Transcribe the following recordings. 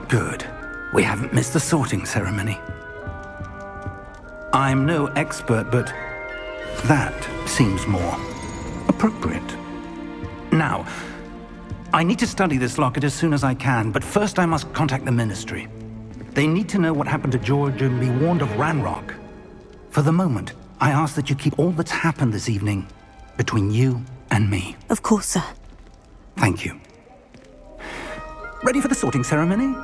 Good. We haven't missed the sorting ceremony. I'm no expert, but that seems more appropriate. Now, I need to study this locket as soon as I can, but first I must contact the Ministry. They need to know what happened to George and be warned of Ranrock. For the moment, I ask that you keep all that's happened this evening between you and me. Of course, sir. Thank you. Ready for the sorting ceremony?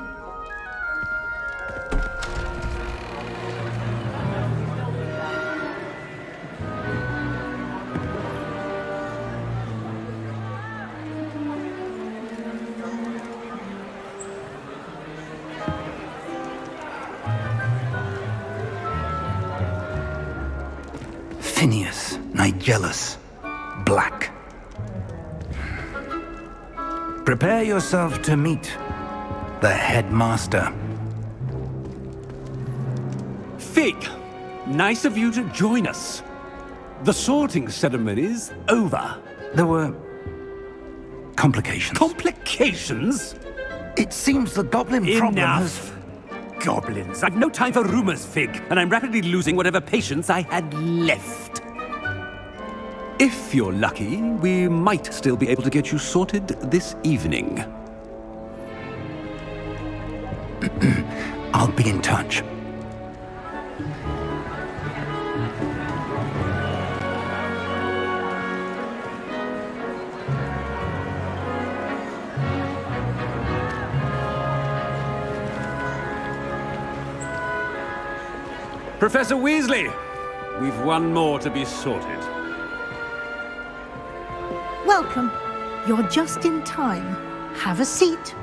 Phineas, Nigellus, Black. Prepare yourself to meet the headmaster. Fig, nice of you to join us. The sorting ceremony's over. There were complications. Complications? It seems the goblin problem has... Enough! Goblins. I've no time for rumors, Fig, and I'm rapidly losing whatever patience I had left. If you're lucky, we might still be able to get you sorted this evening. I'll be in touch. Professor Weasley, we've one more to be sorted. Welcome. You're just in time. Have a seat.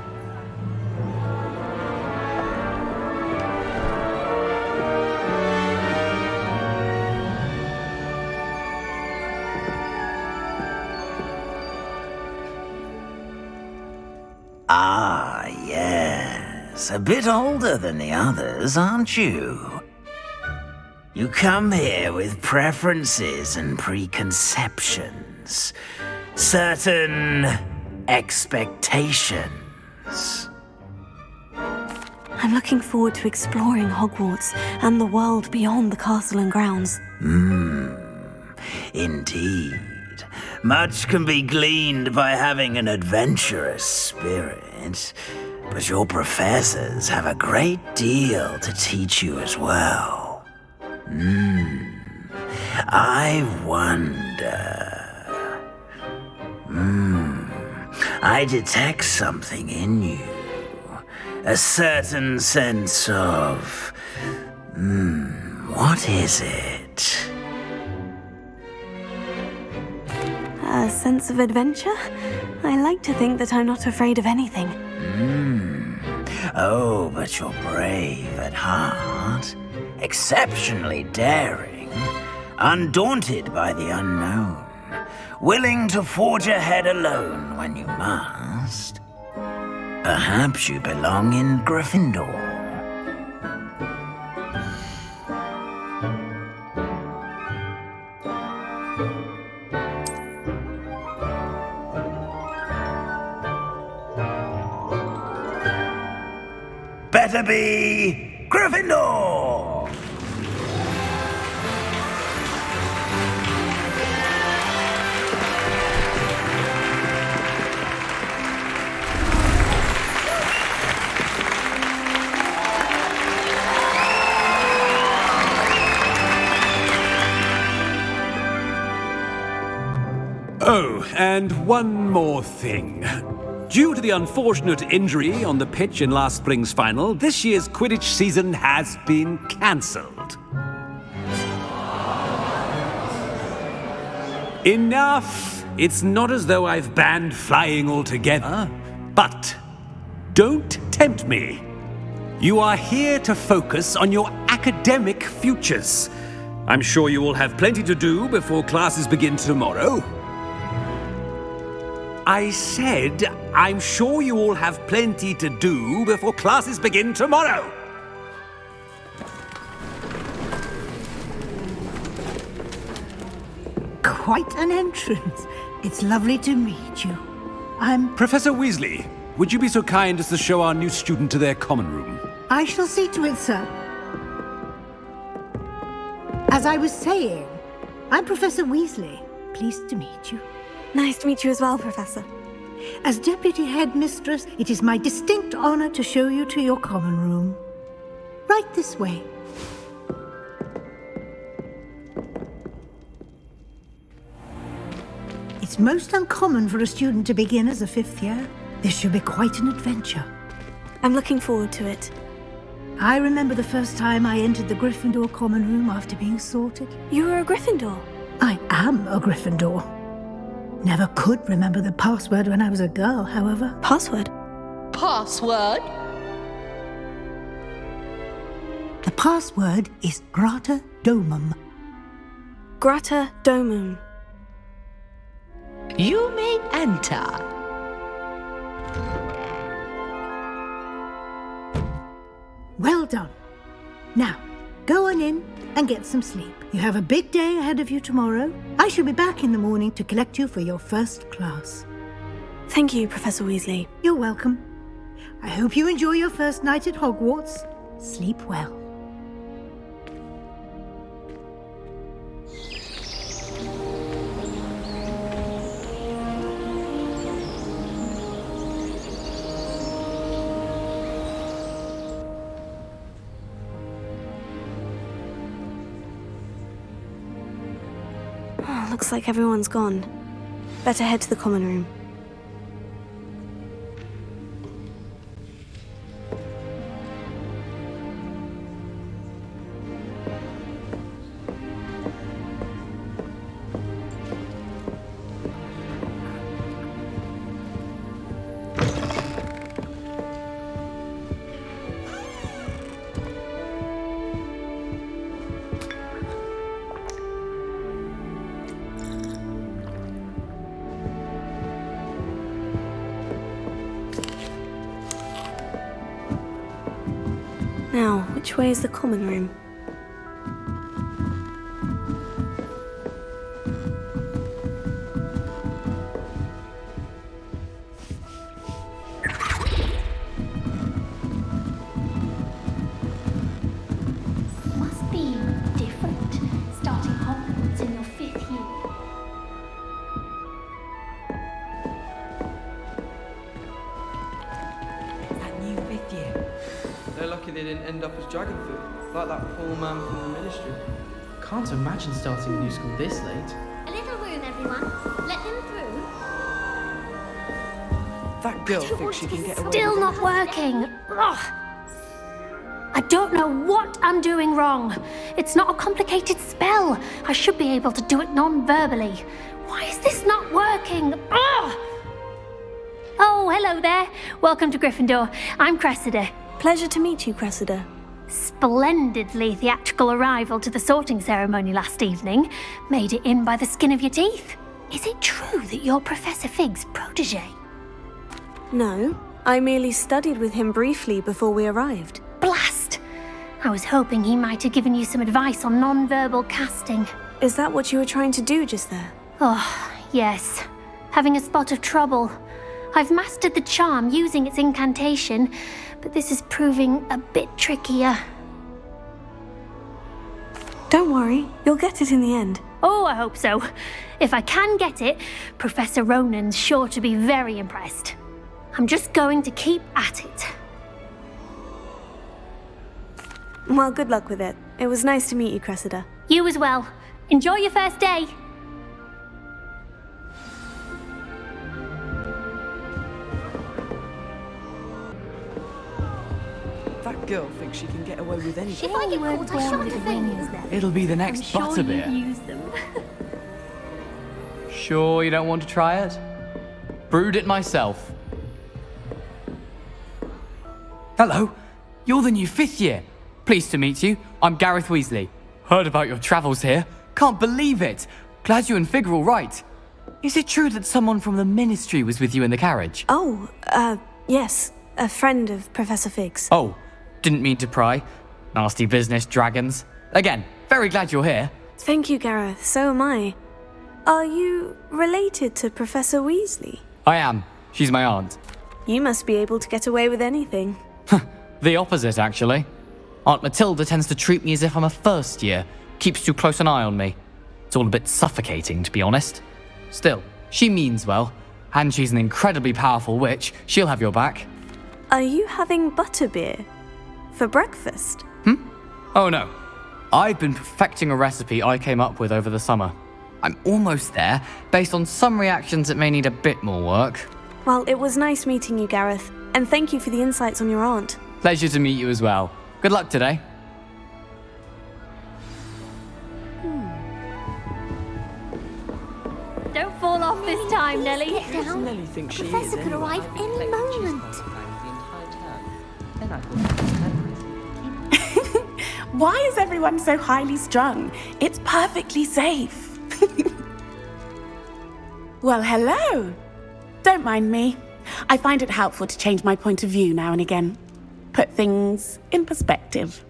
Ah, yes. A bit older than the others, aren't you? You come here with preferences and preconceptions. Certain expectations. I'm looking forward to exploring Hogwarts and the world beyond the castle and grounds. Indeed. Much can be gleaned by having an adventurous spirit, but your professors have a great deal to teach you as well. I wonder... I detect something in you. A certain sense of... what is it? A sense of adventure? I like to think that I'm not afraid of anything. Oh, but you're brave at heart. Exceptionally daring. Undaunted by the unknown. Willing to forge ahead alone when you must. Perhaps you belong in Gryffindor. Better be Gryffindor! Oh, and one more thing. Due to the unfortunate injury on the pitch in last spring's final, this year's Quidditch season has been cancelled. Enough! It's not as though I've banned flying altogether, but don't tempt me. You are here to focus on your academic futures. I'm sure you will have plenty to do before classes begin tomorrow. I said, I'm sure you all have plenty to do before classes begin tomorrow. Quite an entrance. It's lovely to meet you. I'm... Professor Weasley, would you be so kind as to show our new student to their common room? I shall see to it, sir. As I was saying, I'm Professor Weasley. Pleased to meet you. Nice to meet you as well, Professor. As Deputy Headmistress, it is my distinct honor to show you to your common room. Right this way. It's most uncommon for a student to begin as a 5th year. This should be quite an adventure. I'm looking forward to it. I remember the first time I entered the Gryffindor common room after being sorted. You were a Gryffindor? I am a Gryffindor. Never could remember the password when I was a girl, however. Password? Password? The password is Grata Domum. Grata Domum. You may enter. Well done. Now, go on in and get some sleep. You have a big day ahead of you tomorrow. I shall be back in the morning to collect you for your first class. Thank you, Professor Weasley. You're welcome. I hope you enjoy your first night at Hogwarts. Sleep well. Looks like everyone's gone. Better head to the common room. Now, which way is the common room? Must be different, starting Hogwarts in your 5th year. That new 5th year. They're lucky they didn't end up as dragon food, like that poor man from the ministry. Can't imagine starting a new school this late. A little room, everyone. Let them through. That girl thinks she can get away Still with not working. Ugh. I don't know what I'm doing wrong. It's not a complicated spell. I should be able to do it non-verbally. Why is this not working? Ugh. Oh, hello there. Welcome to Gryffindor. I'm Cressida. Pleasure to meet you, Cressida. Splendidly theatrical arrival to the sorting ceremony last evening. Made it in by the skin of your teeth. Is it true that you're Professor Fig's protege? No, I merely studied with him briefly before we arrived. Blast! I was hoping he might have given you some advice on non-verbal casting. Is that what you were trying to do just there? Oh, yes. Having a spot of trouble. I've mastered the charm using its incantation, but this is proving a bit trickier. Don't worry, you'll get it in the end. Oh, I hope so. If I can get it, Professor Ronan's sure to be very impressed. I'm just going to keep at it. Well, good luck with it. It was nice to meet you, Cressida. You as well. Enjoy your first day. That girl thinks she can get away with anything. If I get caught, I shan't defend them. It'll be the next Sure butterbeer. you use them. Sure you don't want to try it? Brewed it myself. Hello, you're the new 5th year. Pleased to meet you. I'm Gareth Weasley. Heard about your travels here. Can't believe it. Glad you and Fig are all right. Is it true that someone from the Ministry was with you in the carriage? Oh, yes. A friend of Professor Fig's. Oh, didn't mean to pry. Nasty business, dragons. Again, very glad you're here. Thank you, Gareth. So am I. Are you related to Professor Weasley? I am. She's my aunt. You must be able to get away with anything. The opposite, actually. Aunt Matilda tends to treat me as if I'm a first year, keeps too close an eye on me. It's all a bit suffocating, to be honest. Still, she means well, and she's an incredibly powerful witch. She'll have your back. Are you having butterbeer? For breakfast? Oh no. I've been perfecting a recipe I came up with over the summer. I'm almost there, based on some reactions that may need a bit more work. Well, it was nice meeting you, Gareth, and thank you for the insights on your aunt. Pleasure to meet you as well. Good luck today. Don't fall off this time, Nellie. Who does Nellie think she is? Professor could anyway? arrive any moment. Why is everyone so highly strung? It's perfectly safe. Well, hello. Don't mind me. I find it helpful to change my point of view now and again. Put things in perspective.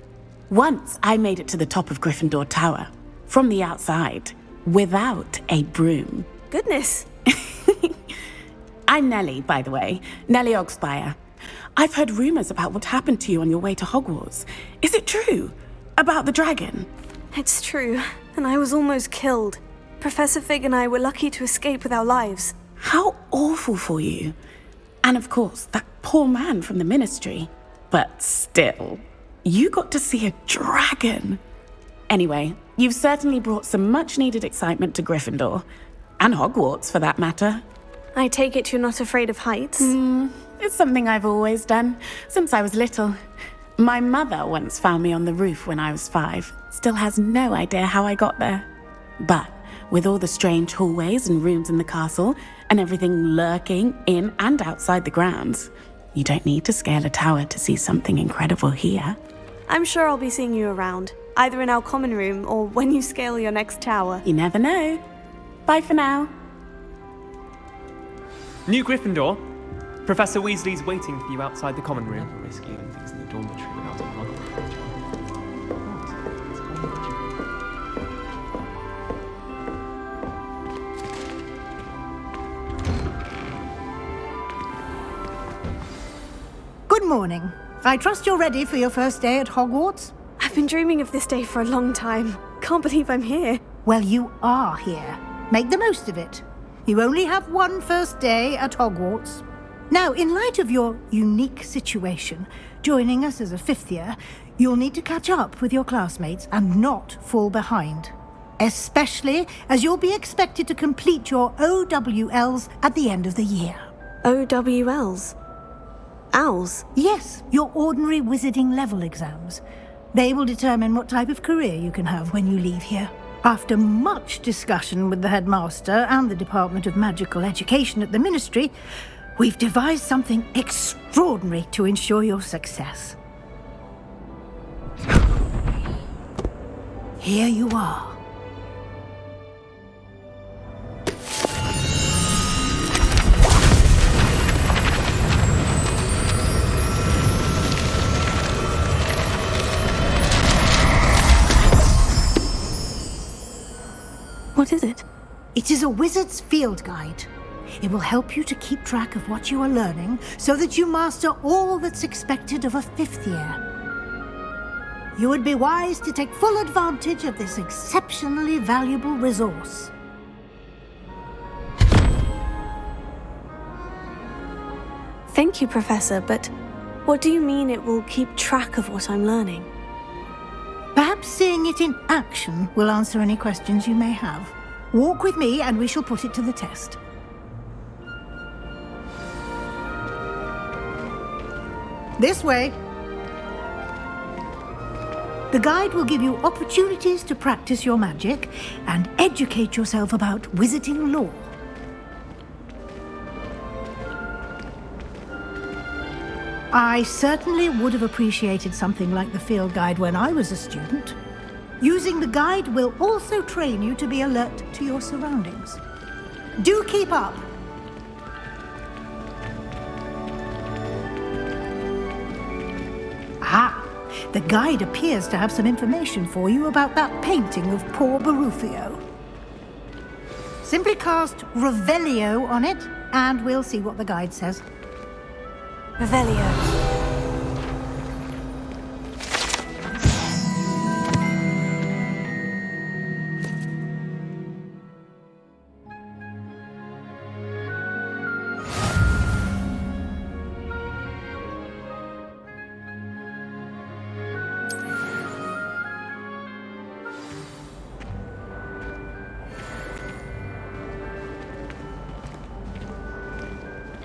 Once I made it to the top of Gryffindor Tower, from the outside, without a broom. Goodness. I'm Nellie, by the way. Nellie Ogspire. I've heard rumors about what happened to you on your way to Hogwarts. Is it true? About the dragon? It's true, and I was almost killed. Professor Fig and I were lucky to escape with our lives. How awful for you. And of course, that poor man from the ministry. But still, you got to see a dragon. Anyway, you've certainly brought some much-needed excitement to Gryffindor. And Hogwarts, for that matter. I take it you're not afraid of heights? It's something I've always done, since I was little. My mother once found me on the roof when I was 5. Still has no idea how I got there. But with all the strange hallways and rooms in the castle, and everything lurking in and outside the grounds, you don't need to scale a tower to see something incredible here. I'm sure I'll be seeing you around, either in our common room or when you scale your next tower. You never know. Bye for now. New Gryffindor. Professor Weasley's waiting for you outside the common room. Never risk leaving things in the dormitory without a log. Good morning. I trust you're ready for your first day at Hogwarts? I've been dreaming of this day for a long time. Can't believe I'm here. Well, you are here. Make the most of it. You only have one first day at Hogwarts. Now, in light of your unique situation, joining us as a 5th year, you'll need to catch up with your classmates and not fall behind. Especially as you'll be expected to complete your OWLs at the end of the year. OWLs? Owls? Yes, your ordinary wizarding level exams. They will determine what type of career you can have when you leave here. After much discussion with the headmaster and the Department of Magical Education at the Ministry, we've devised something extraordinary to ensure your success. Here you are. What is it? It is a wizard's field guide. It will help you to keep track of what you are learning so that you master all that's expected of a 5th year. You would be wise to take full advantage of this exceptionally valuable resource. Thank you, Professor, but what do you mean it will keep track of what I'm learning? Perhaps seeing it in action will answer any questions you may have. Walk with me and we shall put it to the test. This way. The guide will give you opportunities to practice your magic and educate yourself about wizarding lore. I certainly would have appreciated something like the field guide when I was a student. Using the guide will also train you to be alert to your surroundings. Do keep up. Ah, the guide appears to have some information for you about that painting of poor Barufio. Simply cast Revelio on it, and we'll see what the guide says. Revelio.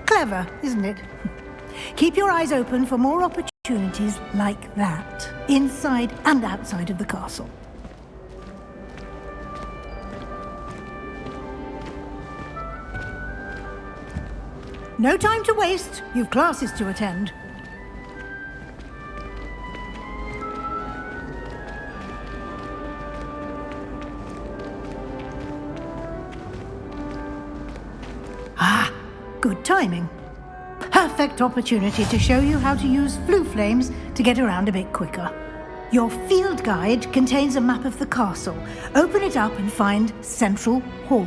Clever, isn't it? Keep your eyes open for more opportunities like that, inside and outside of the castle. No time to waste. You've classes to attend. Ah, good timing. Perfect opportunity to show you how to use flue flames to get around a bit quicker. Your field guide contains a map of the castle. Open it up and find Central Hall.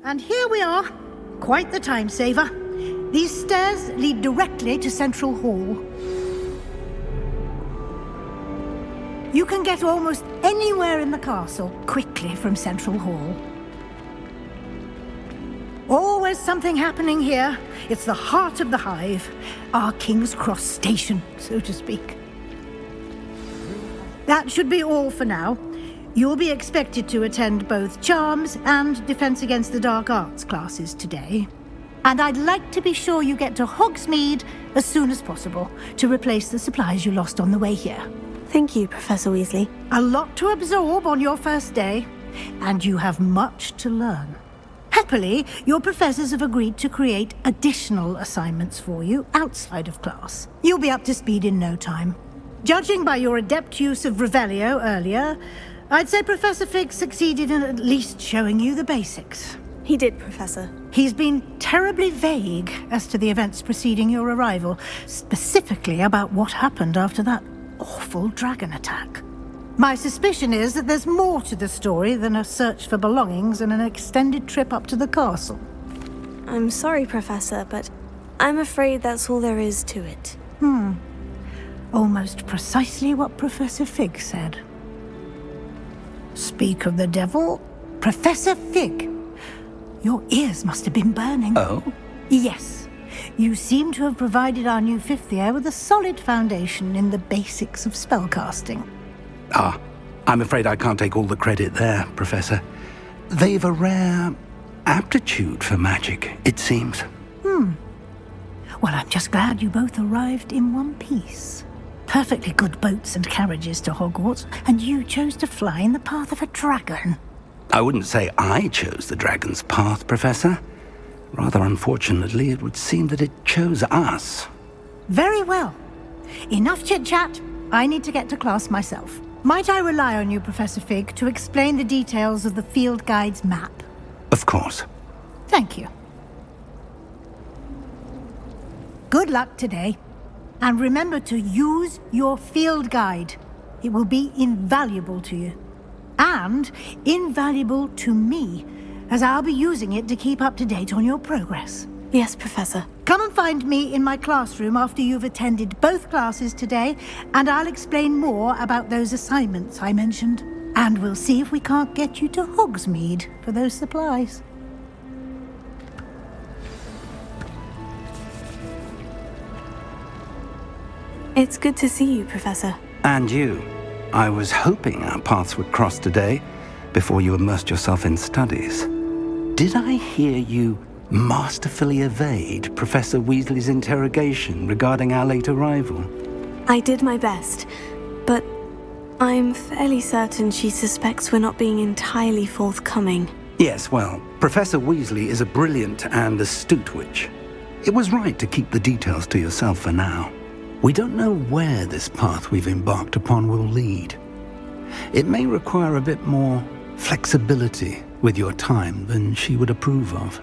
And here we are. Quite the time saver. These stairs lead directly to Central Hall. You can get almost anywhere in the castle quickly from Central Hall. Always something happening here. It's the heart of the hive. Our King's Cross station, so to speak. That should be all for now. You'll be expected to attend both Charms and Defense Against the Dark Arts classes today. And I'd like to be sure you get to Hogsmeade as soon as possible to replace the supplies you lost on the way here. Thank you, Professor Weasley. A lot to absorb on your first day, and you have much to learn. Happily, your professors have agreed to create additional assignments for you outside of class. You'll be up to speed in no time. Judging by your adept use of Revelio earlier, I'd say Professor Fig succeeded in at least showing you the basics. He did, Professor. He's been terribly vague as to the events preceding your arrival, specifically about what happened after that awful dragon attack. My suspicion is that there's more to the story than a search for belongings and an extended trip up to the castle. I'm sorry, Professor, but I'm afraid that's all there is to it. Almost precisely what Professor Fig said. Speak of the devil, Professor Fig. Your ears must have been burning. Oh? Yes. You seem to have provided our new fifth year with a solid foundation in the basics of spellcasting. Ah, I'm afraid I can't take all the credit there, Professor. They've a rare aptitude for magic, it seems. Well, I'm just glad you both arrived in one piece. Perfectly good boats and carriages to Hogwarts, and you chose to fly in the path of a dragon. I wouldn't say I chose the dragon's path, Professor. Rather unfortunately, it would seem that it chose us. Very well. Enough chit-chat. I need to get to class myself. Might I rely on you, Professor Fig, to explain the details of the field guide's map? Of course. Thank you. Good luck today. And remember to use your field guide. It will be invaluable to you. And invaluable to me, as I'll be using it to keep up to date on your progress. Yes, Professor. Come and find me in my classroom after you've attended both classes today, and I'll explain more about those assignments I mentioned. And we'll see if we can't get you to Hogsmeade for those supplies. It's good to see you, Professor. And you. I was hoping our paths would cross today, before you immersed yourself in studies. Did I hear you masterfully evade Professor Weasley's interrogation regarding our late arrival? I did my best, but I'm fairly certain she suspects we're not being entirely forthcoming. Yes, well, Professor Weasley is a brilliant and astute witch. It was right to keep the details to yourself for now. We don't know where this path we've embarked upon will lead. It may require a bit more flexibility with your time than she would approve of.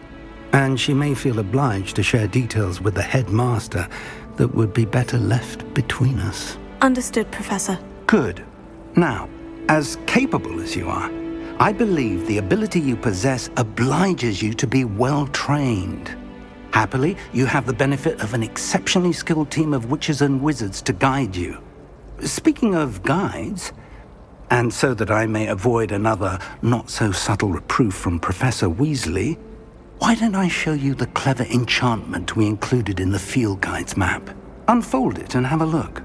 And she may feel obliged to share details with the headmaster that would be better left between us. Understood, Professor. Good. Now, as capable as you are, I believe the ability you possess obliges you to be well trained. Happily, you have the benefit of an exceptionally skilled team of witches and wizards to guide you. Speaking of guides, and so that I may avoid another not-so-subtle reproof from Professor Weasley, why don't I show you the clever enchantment we included in the field guide's map? Unfold it and have a look.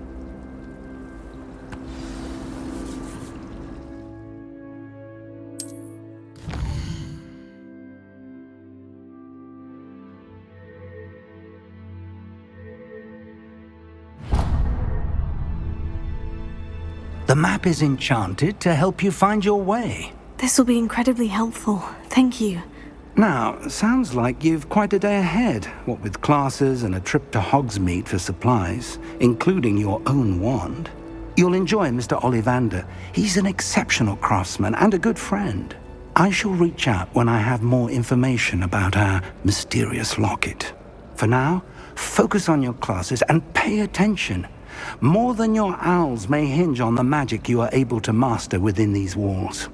The map is enchanted to help you find your way. This will be incredibly helpful. Thank you. Now, sounds like you've quite a day ahead, what with classes and a trip to Hogsmeade for supplies, including your own wand. You'll enjoy Mr. Ollivander. He's an exceptional craftsman and a good friend. I shall reach out when I have more information about our mysterious locket. For now, focus on your classes and pay attention. More than your owls may hinge on the magic you are able to master within these walls.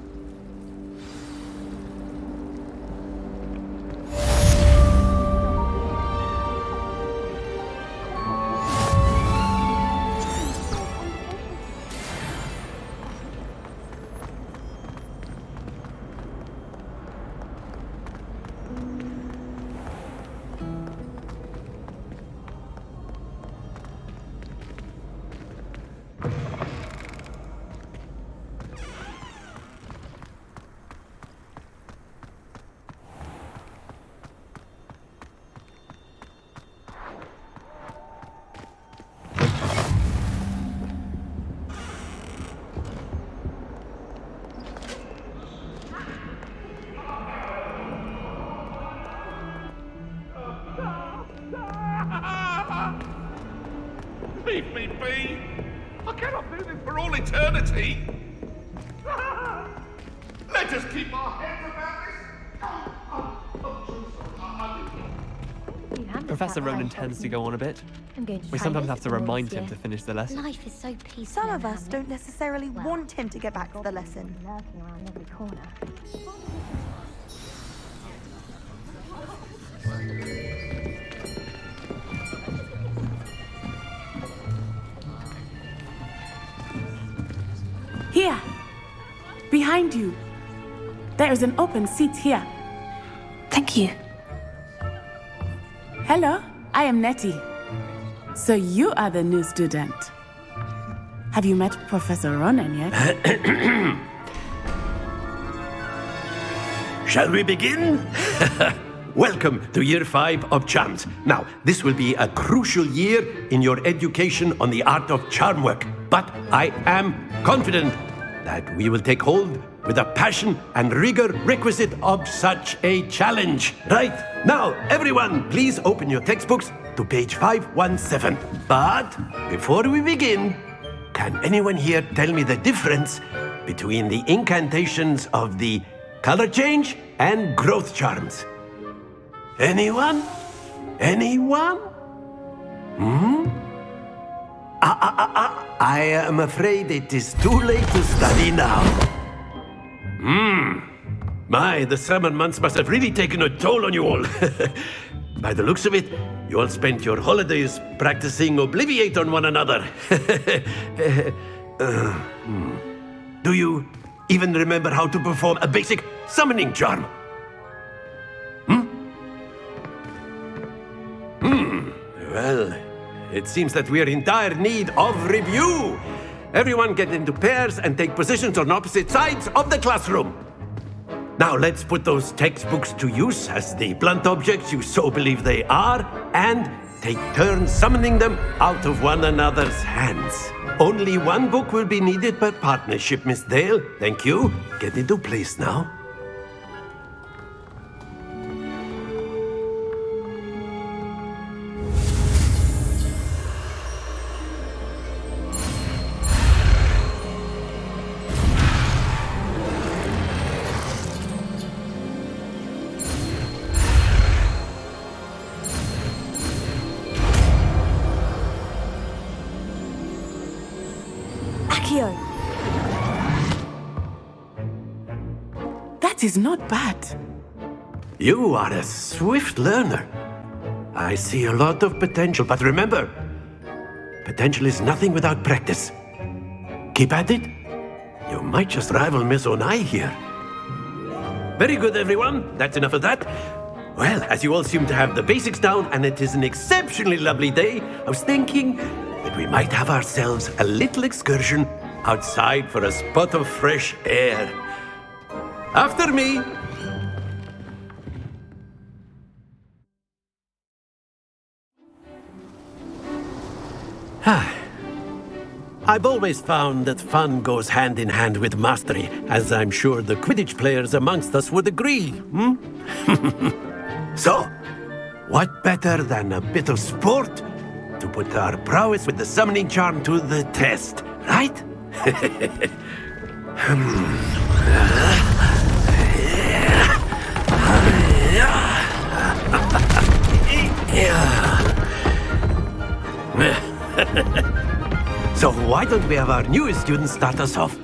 Leave me be! I cannot do this for all eternity! Let us keep our heads about this! Professor Ronan tends to go on a bit. We sometimes have to remind him to finish the lesson. Life is so peaceful. Some of us don't necessarily want him to get back to the lesson. Here! Behind you! There is an open seat here. Thank you. Hello, I am Nettie. So you are the new student. Have you met Professor Ronan yet? Shall we begin? Welcome to Year 5 of Charms. Now, this will be a crucial year in your education on the art of charm work. But I am confident that we will take hold with the passion and rigor requisite of such a challenge. Right, now, everyone, please open your textbooks to page 517. But before we begin, can anyone here tell me the difference between the incantations of the color change and growth charms? Anyone? Anyone? I am afraid it is too late to study now. My, the summer months must have really taken a toll on you all. By the looks of it, you all spent your holidays practicing Obliviate on one another. Do you even remember how to perform a basic summoning charm? Well, it seems that we are in dire need of review. Everyone get into pairs and take positions on opposite sides of the classroom. Now let's put those textbooks to use as the blunt objects you so believe they are, and take turns summoning them out of one another's hands. Only one book will be needed per partnership, Miss Dale. Thank you. Get into place now. That is not bad. You are a swift learner. I see a lot of potential, but remember, potential is nothing without practice. Keep at it. You might just rival Miss Onai here. Very good, everyone. That's enough of that. Well, as you all seem to have the basics down, and it is an exceptionally lovely day, I was thinking that we might have ourselves a little excursion outside for a spot of fresh air. After me. I've always found that fun goes hand in hand with mastery, as I'm sure the Quidditch players amongst us would agree. So, what better than a bit of sport to put our prowess with the summoning charm to the test, right? So why don't we have our newest student start us off?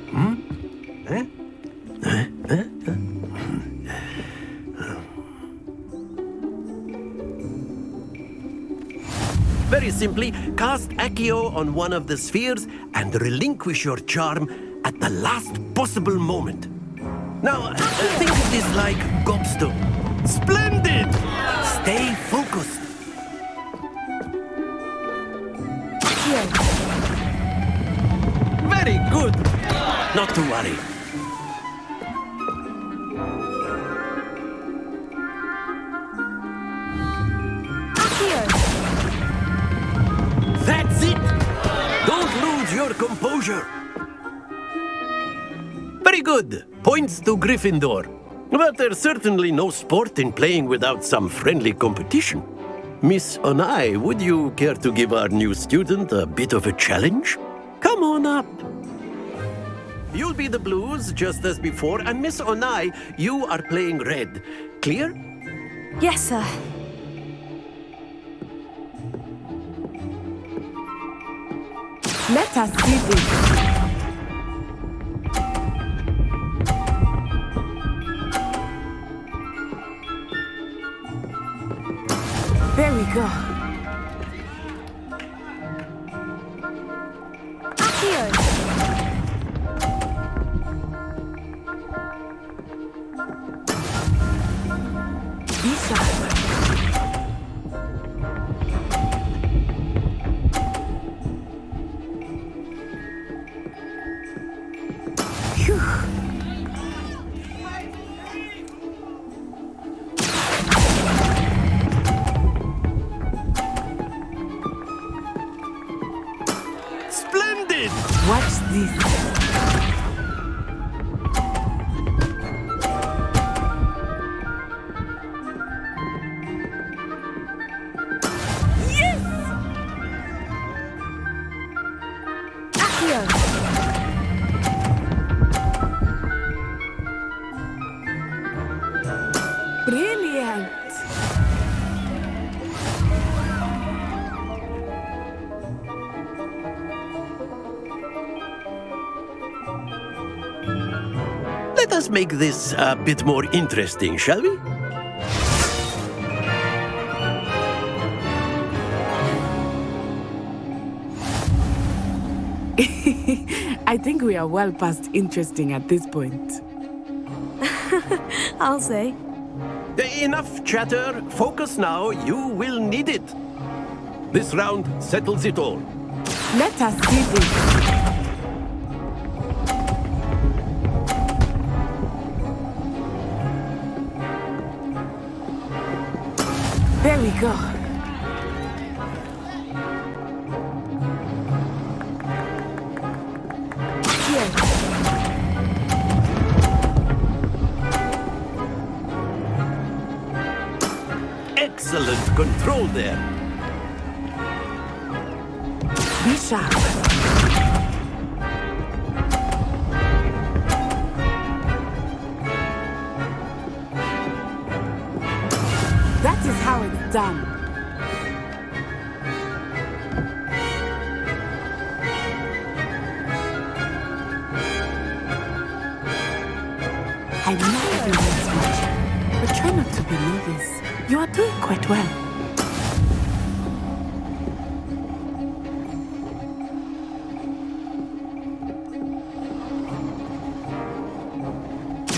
Very simply, cast Accio on one of the spheres and relinquish your charm at the last possible moment. Now, think of this like gobstone. Splendid! Stay focused. Very good. Not to worry. That's it! Don't lose your composure. Very good. Points to Gryffindor. But there's certainly no sport in playing without some friendly competition. Miss Onai, would you care to give our new student a bit of a challenge? Come on up. You'll be the blues, just as before, and Miss Onai, you are playing red. Clear? Yes, sir. Let us see this. There we go. Splendid! Watch this. Brilliant! Let us make this a bit more interesting, shall we? I think we are well past interesting at this point. I'll say. Enough chatter. Focus now. You will need it. This round settles it all. Let us see this. There we go. Excellent control there. Be sharp. That is how it's done. I might be less much, but try not to be nervous. You are doing quite well.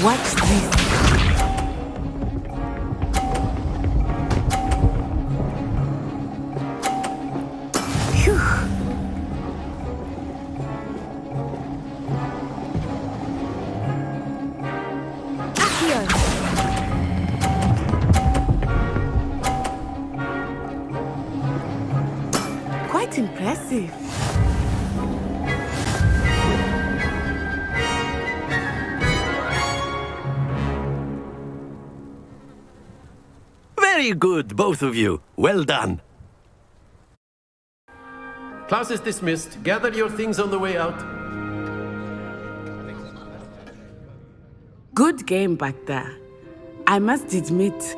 Watch this. Phew. Quite impressive. Very good, both of you. Well done. Class is dismissed. Gather your things on the way out. Good game back there. I must admit,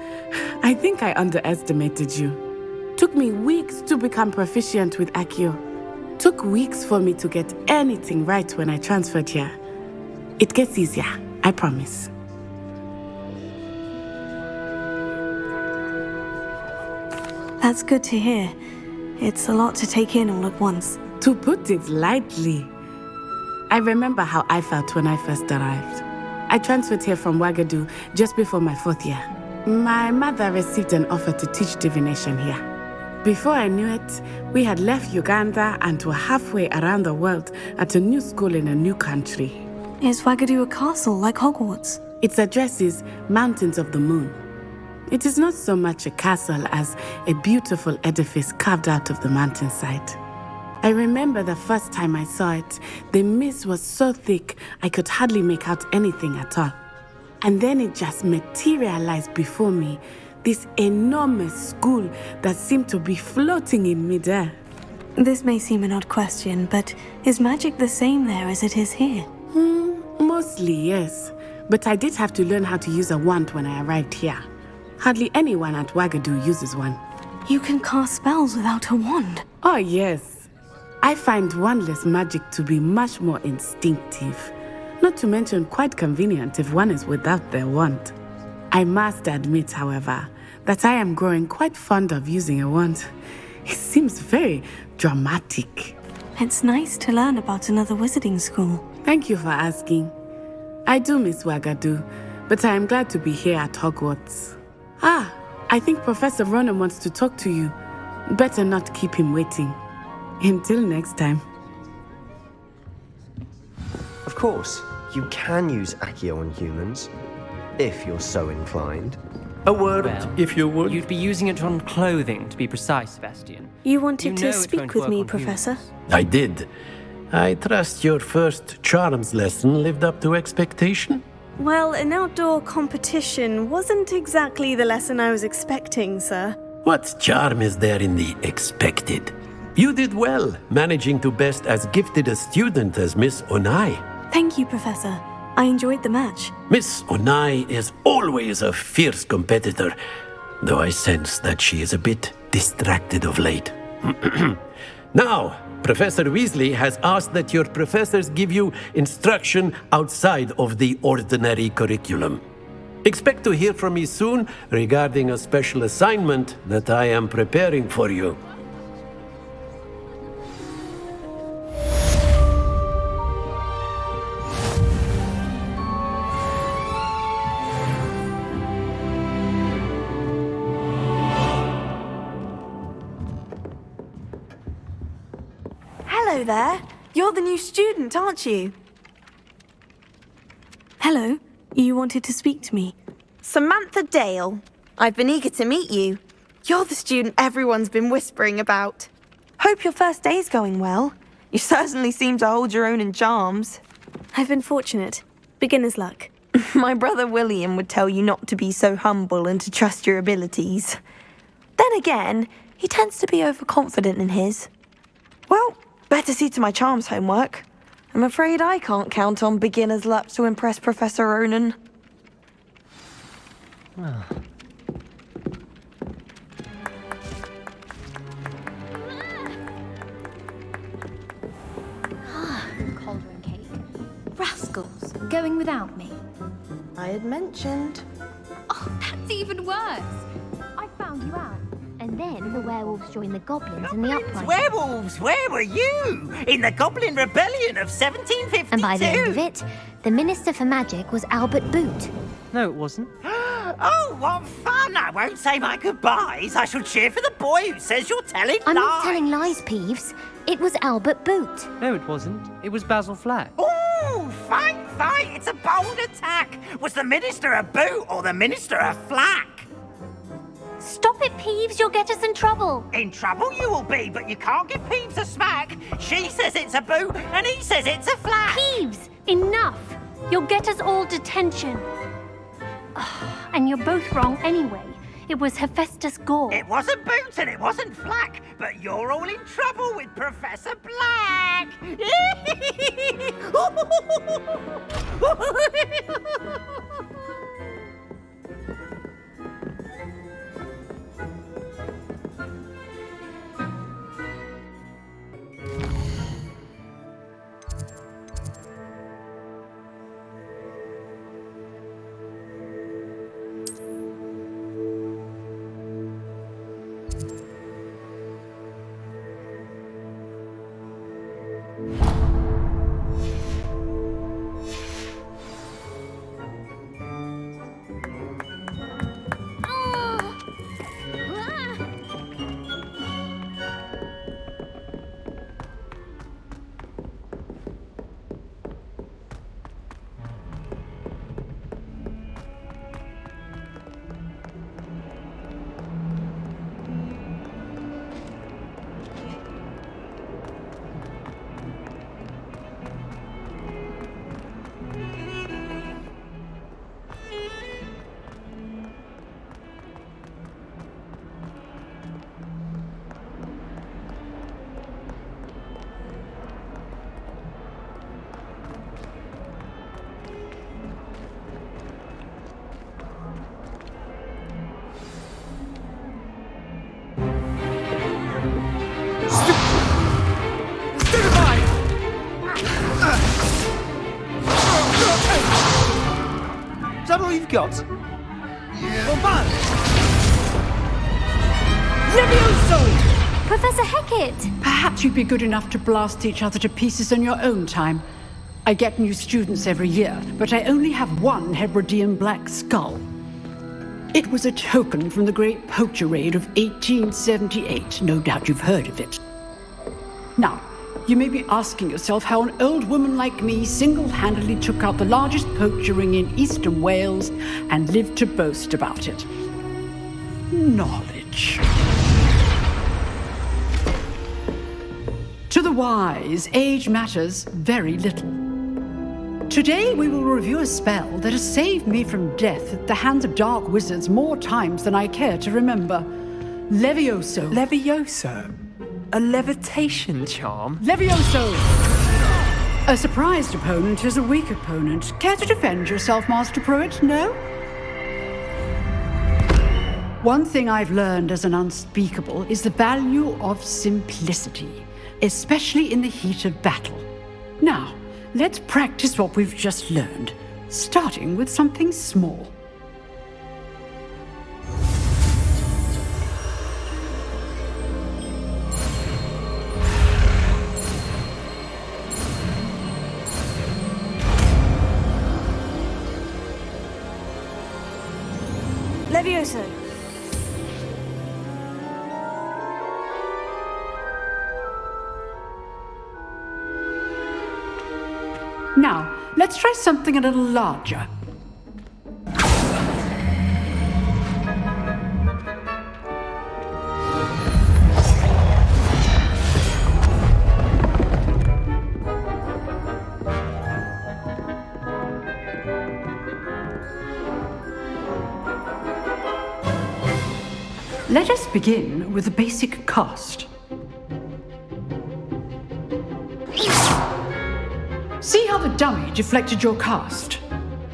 I think I underestimated you. Took me weeks to become proficient with Accio. Took weeks for me to get anything right when I transferred here. It gets easier, I promise. That's good to hear. It's a lot to take in all at once. To put it lightly, I remember how I felt when I first arrived. I transferred here from Wagadu just before my 4th year. My mother received an offer to teach divination here. Before I knew it, we had left Uganda and were halfway around the world at a new school in a new country. Is Wagadu a castle like Hogwarts? Its address is Mountains of the Moon. It is not so much a castle as a beautiful edifice carved out of the mountainside. I remember the first time I saw it, the mist was so thick I could hardly make out anything at all. And then it just materialized before me, this enormous school that seemed to be floating in midair. This may seem an odd question, but is magic the same there as it is here? Mostly, yes. But I did have to learn how to use a wand when I arrived here. Hardly anyone at Wagadu uses one. You can cast spells without a wand? Oh, yes. I find wandless magic to be much more instinctive. Not to mention quite convenient if one is without their wand. I must admit, however, that I am growing quite fond of using a wand. It seems very dramatic. It's nice to learn about another wizarding school. Thank you for asking. I do miss Wagadu, but I am glad to be here at Hogwarts. I think Professor Ronan wants to talk to you. Better not keep him waiting. Until next time. Of course, you can use Accio on humans, if you're so inclined. A word, Well, if you would. You'd be using it on clothing, to be precise, Sebastian. You wanted You know to it's speak going to with work me, on Professor? I did. I trust your first charms lesson lived up to expectation? Well, an outdoor competition wasn't exactly the lesson I was expecting, sir. What charm is there in the expected? You did well, managing to best as gifted a student as Miss Onai. Thank you, Professor. I enjoyed the match. Miss Onai is always a fierce competitor, though I sense that she is a bit distracted of late. Now, Professor Weasley has asked that your professors give you instruction outside of the ordinary curriculum. Expect to hear from me soon regarding a special assignment that I am preparing for you. Hello there. You're the new student, aren't you? Hello. You wanted to speak to me? Samantha Dale. I've been eager to meet you. You're the student everyone's been whispering about. Hope your first day's going well. You certainly seem to hold your own in charms. I've been fortunate. Beginner's luck. My brother William would tell you not to be so humble and to trust your abilities. Then again, he tends to be overconfident in his. Well, better see to my charms homework. I'm afraid I can't count on beginner's luck to impress Professor Ronan. Cauldron cake. Rascals, going without me. I had mentioned. Oh, that's even worse. I found you out. And then the werewolves joined the goblins in the uprising. Werewolves, where were you? In the Goblin Rebellion of 1752. And by the end of it, the Minister for Magic was Albert Boot. No, it wasn't. Oh, what fun! I won't say my goodbyes. I shall cheer for the boy who says you're telling I'm lies. not telling lies, Peeves. It was Albert Boot. No, it wasn't. It was Basil Flack. Ooh, fight! It's a bold attack. Was the Minister a boot or the Minister a flack? Stop it, Peeves. You'll get us in trouble. In trouble you will be, but you can't give Peeves a smack. She says it's a boot and he says it's a flack. Peeves, enough. You'll get us all detention. And you're both wrong anyway. It was Hephaestus Gore. It wasn't boot and it wasn't flack, but you're all in trouble with Professor Black. Is that all you've got? Levioso! Professor Hecat! Perhaps you'd be good enough to blast each other to pieces in your own time. I get new students every year, but I only have one Hebridean black skull. It was a token from the Great Poacher Raid of 1878. No doubt you've heard of it. Now, you may be asking yourself how an old woman like me single-handedly took out the largest poacher ring in eastern Wales and lived to boast about it. Knowledge. To the wise, age matters very little. Today we will review a spell that has saved me from death at the hands of dark wizards more times than I care to remember. Levioso. Levioso? A levitation charm? Levioso! A surprised opponent is a weak opponent. Care to defend yourself, Master Pruitt? No? One thing I've learned as an unspeakable is the value of simplicity, especially in the heat of battle. Now, let's practice what we've just learned, starting with something small. Levioso. Now, let's try something a little larger. Let us begin with the basic cast. See how the dummy deflected your cast?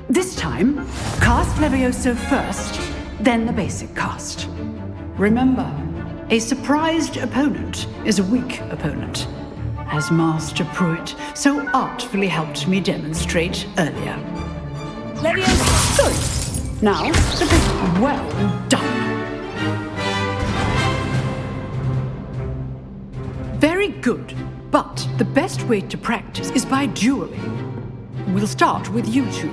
This time, cast Levioso first, then the basic cast. Remember, a surprised opponent is a weak opponent, as Master Pruitt so artfully helped me demonstrate earlier. Levioso! Good. Now, well done. Very good. But the best way to practice is by dueling. We'll start with you two.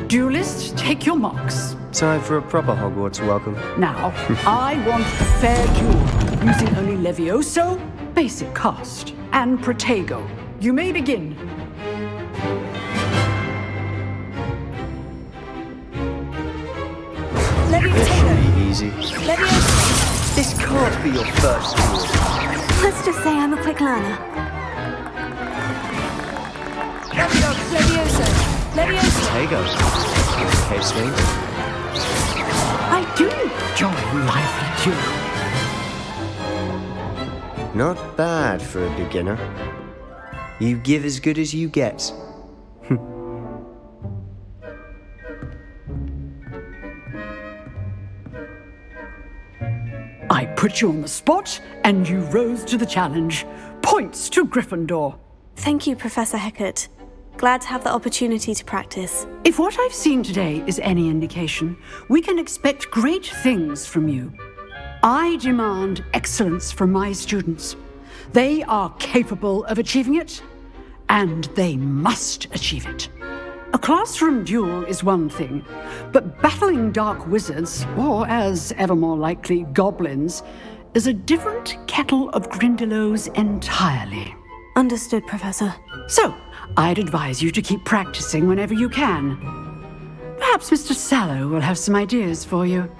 Duelists, take your marks. Time for a proper Hogwarts welcome. Now, I want a fair duel, using only Levioso, basic cast, and Protego. You may begin. This should be easy. This can't be your first duel. Let's just say I'm a quick learner. Levioso. Protego. Okay, swing. I do enjoy lively duel. Not bad for a beginner. You give as good as you get. I put you on the spot, and you rose to the challenge. Points to Gryffindor. Thank you, Professor Hecat. Glad to have the opportunity to practice. If what I've seen today is any indication, we can expect great things from you. I demand excellence from my students. They are capable of achieving it, and they must achieve it. A classroom duel is one thing, but battling dark wizards, or as ever more likely, goblins, is a different kettle of Grindylows entirely. Understood, Professor. So, I'd advise you to keep practicing whenever you can. Perhaps Mr. Sallow will have some ideas for you.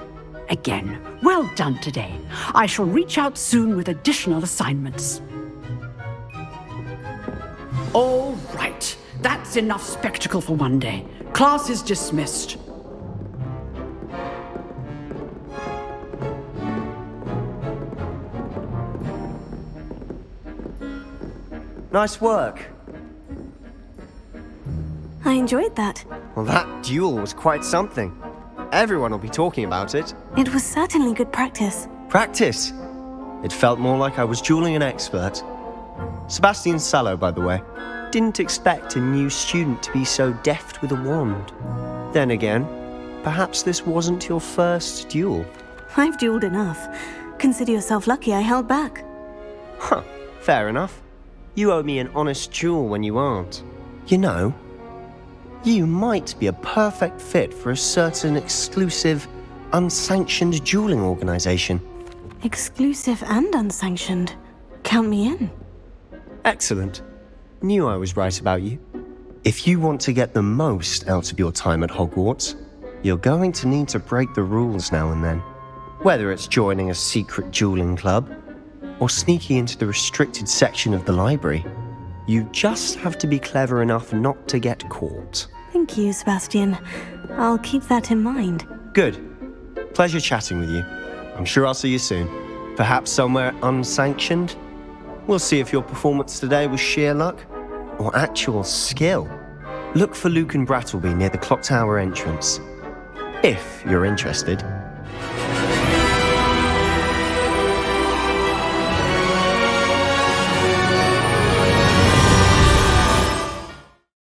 Again, well done today. I shall reach out soon with additional assignments. All right. That's enough spectacle for one day. Class is dismissed. Nice work. I enjoyed that. Well, that duel was quite something. Everyone will be talking about it. It was certainly good practice. Practice? It felt more like I was dueling an expert. Sebastian Sallow, by the way. Didn't expect a new student to be so deft with a wand. Then again, perhaps this wasn't your first duel. I've dueled enough. Consider yourself lucky I held back. Huh, fair enough. You owe me an honest duel when you aren't. You know, you might be a perfect fit for a certain exclusive, unsanctioned dueling organization. Exclusive and unsanctioned. Count me in. Excellent. Knew I was right about you. If you want to get the most out of your time at Hogwarts, you're going to need to break the rules now and then. Whether it's joining a secret dueling club, or sneaking into the restricted section of the library, you just have to be clever enough not to get caught. Thank you, Sebastian. I'll keep that in mind. Good. Pleasure chatting with you. I'm sure I'll see you soon. Perhaps somewhere unsanctioned? We'll see if your performance today was sheer luck or actual skill. Look for Luke and Brattleby near the clock tower entrance. If you're interested.